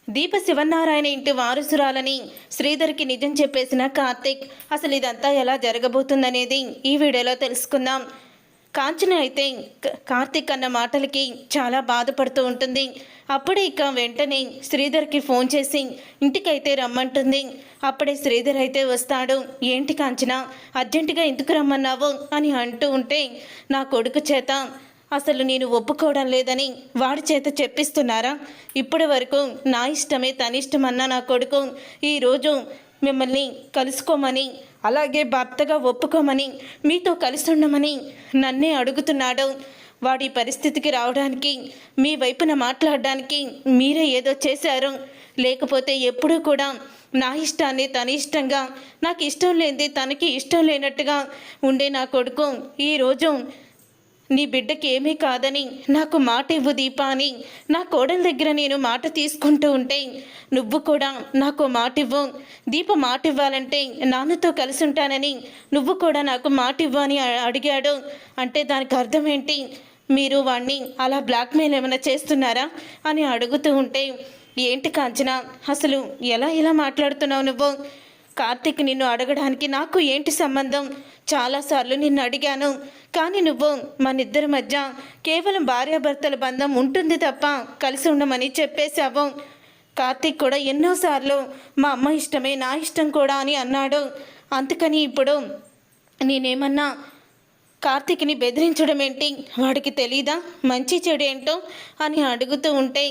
దీప శివనారాయణ ఇంటి వారసురాలని శ్రీధర్కి నిజం చెప్పేసిన కార్తీక్ అసలు ఇదంతా ఎలా జరగబోతుందనేది ఈ వీడియోలో తెలుసుకుందాం. కాంచన అయితే కార్తీక్ అన్న మాటలకి చాలా బాధపడుతూ ఉంటుంది. అప్పుడే ఇక వెంటనే శ్రీధర్కి ఫోన్ చేసి ఇంటికైతే రమ్మంటుంది. అప్పుడే శ్రీధర్ అయితే వస్తాడు. ఏంటి కాంచన, అర్జెంటుగా ఎందుకు రమ్మన్నావు అని అంటూ ఉంటే, నా కొడుకు చేత అసలు నేను ఒప్పుకోవడం లేదని వాడి చేత చెప్పిస్తున్నారా? ఇప్పటి వరకు నా ఇష్టమే తన ఇష్టమన్నా నా కొడుకు ఈరోజు మిమ్మల్ని కలుసుకోమని, అలాగే భర్తగా ఒప్పుకోమని, మీతో కలిసి ఉండమని నన్నే అడుగుతున్నాడు. వాడి పరిస్థితికి రావడానికి, మీ వైపున మాట్లాడడానికి మీరే ఏదో చేశారు. లేకపోతే ఎప్పుడూ కూడా నా ఇష్టాన్ని తన ఇష్టంగా, నాకు ఇష్టం లేనిది తనకి ఇష్టం లేనట్టుగా ఉండే నా కొడుకు ఈరోజు నీ బిడ్డకి ఏమీ కాదని నాకు మాట ఇవ్వు దీపా అని నా కోడల దగ్గర నేను మాట తీసుకుంటూ ఉంటే, నువ్వు కూడా నాకు మాట ఇవ్వు దీప, మాట ఇవ్వాలంటే నాన్నతో కలిసి ఉంటానని నువ్వు కూడా నాకు మాట ఇవ్వు అని అడిగాడు. అంటే దానికి అర్థం ఏంటి? మీరు వాణ్ణి అలా బ్లాక్మెయిల్ ఏమైనా చేస్తున్నారా అని అడుగుతూ ఉంటే, ఏంటి కాంచన, అసలు ఎలా మాట్లాడుతున్నావు నువ్వు? కార్తీక్ నిన్ను అడగడానికి నాకు ఏంటి సంబంధం? చాలాసార్లు నిన్ను అడిగాను, కానీ నువ్వు మనిద్దరి మధ్య కేవలం భార్యాభర్తల బంధం ఉంటుంది తప్ప కలిసి ఉండమని చెప్పేశావు. కార్తీక్ కూడా ఎన్నోసార్లు మా అమ్మ ఇష్టమే నా ఇష్టం కూడా అని అన్నాడు. అందుకని ఇప్పుడు నేనేమన్నా కార్తీక్ని బెదిరించడం ఏంటి? వాడికి తెలీదా మంచి చెడు ఏంటో అని అడుగుతూ ఉంటే,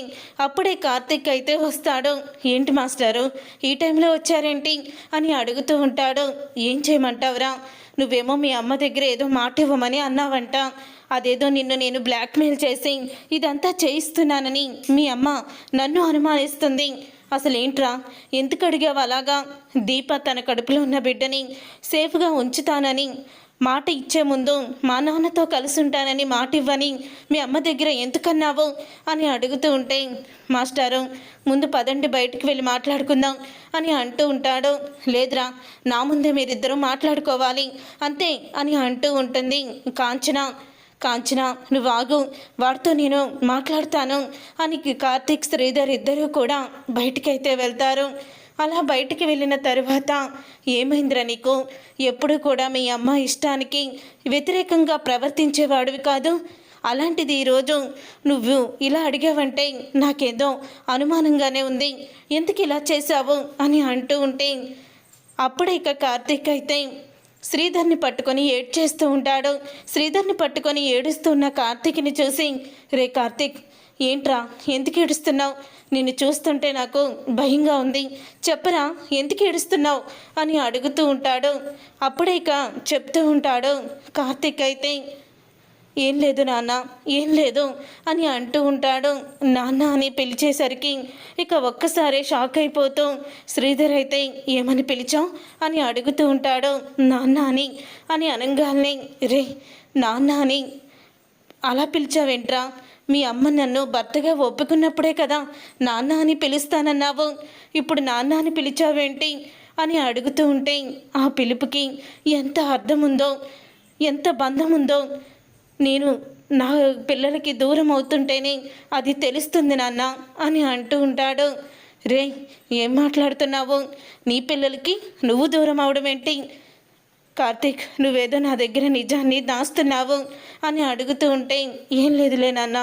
అప్పుడే కార్తీక్ అయితే వస్తాడు. ఏంటి మాస్టారు ఈ టైంలో వచ్చారేంటి అని అడుగుతూ ఉంటాడు. ఏం చేయమంటావురా, నువ్వేమో మీ అమ్మ దగ్గర ఏదో మాట ఇవ్వమని అన్నావంట. అదేదో నిన్ను నేను బ్లాక్మెయిల్ చేసి ఇదంతా చేయిస్తున్నానని మీ అమ్మ నన్ను అనుమానిస్తుంది. అసలేంట్రా, ఎందుకు అడిగావు అలాగా? దీప తన కడుపులో ఉన్న బిడ్డని సేఫ్గా ఉంచుతానని మాట ఇచ్చే ముందు మా నాన్నతో కలిసి ఉంటానని మాట ఇవ్వని మీ అమ్మ దగ్గర ఎందుకన్నావు అని అడుగుతూ ఉంటే, మాస్టారు ముందు పదండి బయటికి వెళ్ళి మాట్లాడుకుందాం అని అంటూ ఉంటాడు. లేదురా, నా ముందే మీరిద్దరూ మాట్లాడుకోవాలి అంతే అని అంటూ ఉంటుంది కాంచన నువ్వు ఆగు, వాడితో నేను మాట్లాడతాను అని కార్తీక్ శ్రీధర్ ఇద్దరూ కూడా బయటికైతే వెళ్తారు. అలా బయటికి వెళ్ళిన తరువాత, ఏమైందిరా నీకు? ఎప్పుడు కూడా మీ అమ్మ ఇష్టానికి వ్యతిరేకంగా ప్రవర్తించేవాడివి కాదు, అలాంటిది ఈరోజు నువ్వు ఇలా అడిగావంటే నాకేదో అనుమానంగానే ఉంది. ఎందుకు ఇలా చేశావు అని అంటూ ఉంటే, అప్పుడే ఇక కార్తీక్ అయితే శ్రీధర్ని పట్టుకొని ఏడ్చేస్తూ ఉంటాడు. శ్రీధర్ని పట్టుకొని ఏడుస్తున్న కార్తీక్ని చూసి, రే కార్తీక్, ఏంట్రా ఎందుకు ఏడుస్తున్నావు? నిన్ను చూస్తుంటే నాకు భయంగా ఉంది, చెప్పరా ఎందుకు ఏడుస్తున్నావు అని అడుగుతూ ఉంటాడు. అప్పుడే ఇక చెప్తూ ఉంటాడు కార్తీక్ అయితే, ఏం లేదు నాన్న, ఏం లేదు అని అంటూ ఉంటాడు. నాన్న అని పిలిచేసరికి ఇక ఒక్కసారి షాక్ అయిపోతూ, శ్రీధర్ అయితే ఏమని పిలిచావు అని అడుగుతూ ఉంటాడు. నాన్న అని అనగానే, రే నాన్న అని అలా పిలిచావేంట్రా? మీ అమ్మ నన్ను భర్తగా ఒప్పుకున్నప్పుడే కదా నాన్న అని పిలుస్తానన్నావు, ఇప్పుడు నాన్న అని పిలిచావేంటి అని అడుగుతూ ఉంటే, ఆ పిలుపుకి ఎంత అర్థం ఉందో, ఎంత బంధం ఉందో నేను నా పిల్లలకి దూరం అవుతుంటేనే అది తెలుస్తుంది నాన్న అని అంటూ ఉంటాడు. రే ఏం మాట్లాడుతున్నావు? నీ పిల్లలకి నువ్వు దూరం అవడం ఏంటి? కార్తీక్, నువ్వేదో నా దగ్గర నిజాన్ని దాస్తున్నావు అని అడుగుతూ ఉంటే, ఏం లేదులే నాన్న,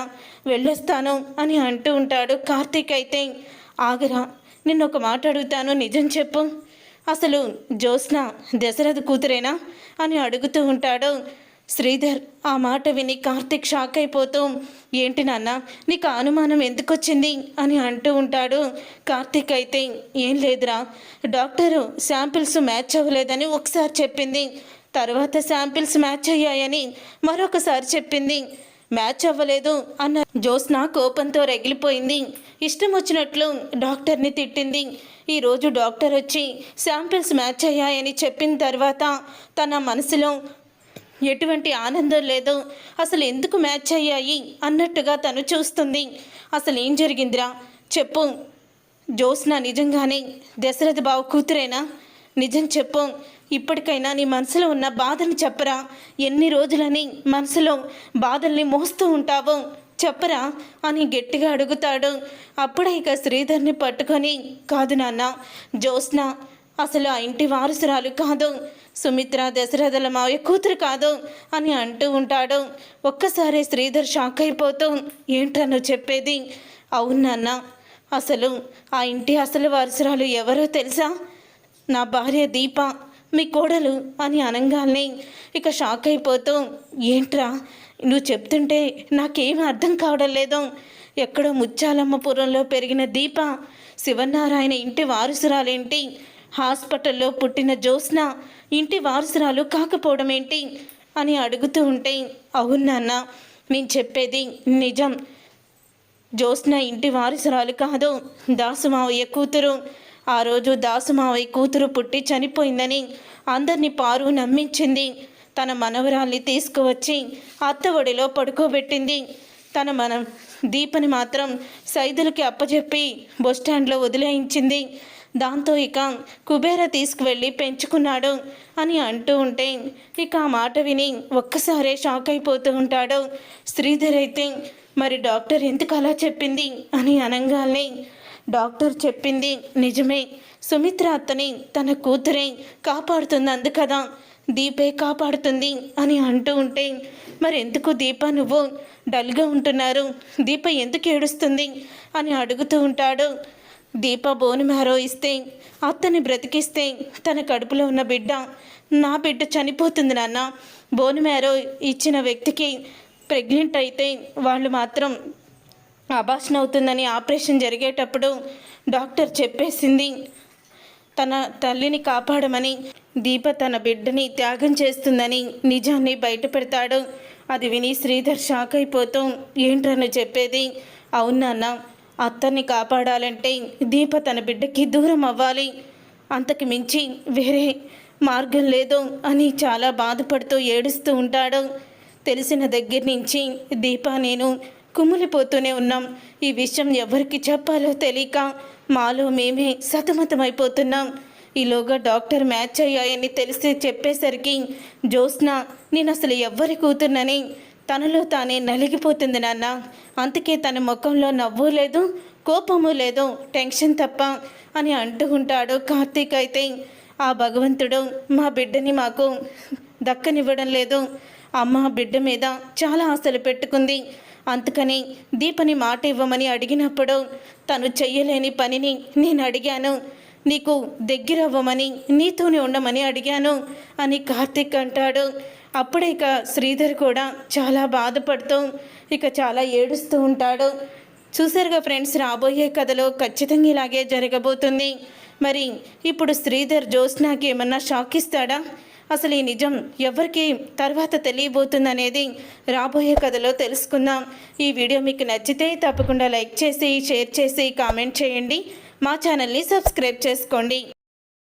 వెళ్ళొస్తాను అని అంటూ ఉంటాడు. కార్తీక్ అయితే, ఆగరా, నిన్ను ఒక మాట అడుగుతాను, నిజం చెప్పు, అసలు జ్యోత్స్న దశరథ కూతురేనా అని అడుగుతూ ఉంటాడు. శ్రీధర్ ఆ మాట విని కార్తీక్ షాక్ అయిపోతూ, ఏంటి నాన్న నీకు అనుమానం ఎందుకు వచ్చింది అని అంటూ ఉంటాడు. కార్తీక్ అయితే, ఏం లేదురా, డాక్టరు శాంపిల్స్ మ్యాచ్ అవ్వలేదని ఒకసారి చెప్పింది, తర్వాత శాంపిల్స్ మ్యాచ్ అయ్యాయని మరొకసారి చెప్పింది. మ్యాచ్ అవ్వలేదు అన్న జ్యోత్స్న కోపంతో రగిలిపోయింది. ఇష్టం వచ్చినట్లు డాక్టర్ని తిట్టింది. ఈరోజు డాక్టర్ వచ్చి శాంపిల్స్ మ్యాచ్ అయ్యాయని చెప్పిన తర్వాత తన మనసులో ఎటువంటి ఆనందం లేదు. అసలు ఎందుకు మ్యాచ్ అయ్యాయి అన్నట్టుగా తను చూస్తుంది. అసలు ఏం జరిగిందిరా చెప్పు, జ్యోత్స్న నిజంగానే దశరథ బావ కూతురేనా? నిజం చెప్పు, ఇప్పటికైనా నీ మనసులో ఉన్న బాధని చెప్పరా. ఎన్ని రోజులని మనసులో బాధల్ని మోస్తూ ఉంటావో చెప్పరా అని గట్టిగా అడుగుతాడు. అప్పుడే ఇక శ్రీధర్ని పట్టుకొని, కాదు నాన్న, జ్యోత్స్న అసలు ఆ ఇంటి వారసురాలు కాదు, సుమిత్ర దశరథల మావయ్య కూతురు కాదు అని అంటూ ఉంటాడు. ఒక్కసారి శ్రీధర్ షాక్ అయిపోతూ, ఏంట్రా నువ్వు చెప్పేది? అవును నాన్న, అసలు ఆ ఇంటి అసలు వారసురాలు ఎవరో తెలుసా? నా భార్య దీప, మీ కోడలు అని అనంగానే ఇక షాక్ అయిపోతూ, ఏంట్రా నువ్వు చెప్తుంటే నాకేం అర్థం కావడం లేదు. ఎక్కడో ముచ్చాలమ్మపురంలో పెరిగిన దీప శివనారాయణ ఇంటి వారసురాలేంటి? హాస్పిటల్లో పుట్టిన జ్యోత్స్న ఇంటి వారసురాలు కాకపోవడం ఏంటి అని అడుగుతూ ఉంటే, అవును నాన్న, నేను చెప్పేది నిజం. జ్యోత్స్న ఇంటి వారసురాలు కాదు, దాసుమావయ్య కూతురు. ఆ రోజు దాసుమావయ్య కూతురు పుట్టి చనిపోయిందని అందరినీ పారు నమ్మించింది. తన మనవరాల్ని తీసుకువచ్చి అత్త ఒడిలో పడుకోబెట్టింది. తన దీపని మాత్రం సైదులకి అప్పచెప్పి బస్టాండ్లో వదిలేయించింది. దాంతో ఇక కుబేర తీసుకువెళ్ళి పెంచుకున్నాడు అని అంటూ ఉంటే ఇక ఆ మాట విని ఒక్కసారే షాక్ అయిపోతూ ఉంటాడు. శ్రీధర్ అయితే, మరి డాక్టర్ ఎందుకు అలా చెప్పింది అని అనగానే, డాక్టర్ చెప్పింది నిజమే, సుమిత్ర అత్తని తన కూతురే కాపాడుతుంది, అందుకదా దీపే కాపాడుతుంది అని అంటూ ఉంటే, మరి ఎందుకు దీప నువ్వు డల్గా ఉంటున్నారు, దీప ఎందుకు ఏడుస్తుంది అని అడుగుతూ ఉంటాడు. దీప బోను మ్యారో ఇస్తే అత్తని బ్రతికిస్తే తన కడుపులో ఉన్న బిడ్డ, నా బిడ్డ చనిపోతుంది నాన్న. బోను మ్యారో ఇచ్చిన వ్యక్తికి ప్రెగ్నెంట్ అయితే వాళ్ళు మాత్రం అబార్షన్ అవుతుందని ఆపరేషన్ జరిగేటప్పుడు డాక్టర్ చెప్పేసింది. తన తల్లిని కాపాడమని, దీప తన బిడ్డని త్యాగం చేస్తుందని నిజాన్ని బయట పెడతాడు. అది విని శ్రీధర్ షాక్ అయిపోతూ, ఏంట్రని చెప్పేది? అవునాన్న, అత్తని కాపాడాలంటే దీప తన బిడ్డకి దూరం అవ్వాలి, అంతకు మించి వేరే మార్గం లేదు అని చాలా బాధపడుతూ ఏడుస్తూ ఉంటాడు. తెలిసిన దగ్గర నుంచి దీప నేను కుమిలిపోతూనే ఉన్నాం. ఈ విషయం ఎవరికి చెప్పాలో తెలియక మాలో మేమే సతమతమైపోతున్నాం. ఈలోగా డాక్టర్ మ్యాచ్ అయ్యాయని తెలిసి చెప్పేసరికి జ్యోత్స్న నేను అసలు ఎవ్వరి కూతుర్నని తనలో తానే నలిగిపోతుంది నాన్న. అందుకే తన ముఖంలో నవ్వు లేదు, కోపము లేదు, టెన్షన్ తప్ప అని అంటూ ఉంటాడు. కార్తీక్ అయితే, ఆ భగవంతుడు మా బిడ్డని మాకు దక్కనివ్వడం లేదు. అమ్మ బిడ్డ మీద చాలా ఆశలు పెట్టుకుంది, అందుకని దీపని మాట ఇవ్వమని అడిగినప్పుడు తను చెయ్యలేని పనిని నేను అడిగాను, నీకు దగ్గర అవ్వమని, నీతోనే ఉండమని అడిగాను అని కార్తీక్ అంటాడు. అప్పుడే ఇక శ్రీధర్ కూడా చాలా బాధపడుతూ ఇక చాలా ఏడుస్తూ ఉంటాడు. చూసారుగా ఫ్రెండ్స్, రాబోయే కథలో ఖచ్చితంగా ఇలాగే జరగబోతుంది. మరి ఇప్పుడు శ్రీధర్ జ్యోత్స్నకి ఏమన్నా షాక్ ఇస్తాడా? అసలు ఈ నిజం ఎవరికి తర్వాత తెలియబోతుంది అనేది రాబోయే కథలో తెలుసుకుందాం. ఈ వీడియో మీకు నచ్చితే తప్పకుండా లైక్ చేసి, షేర్ చేసి, కామెంట్ చేయండి. మా ఛానల్ని సబ్స్క్రైబ్ చేసుకోండి.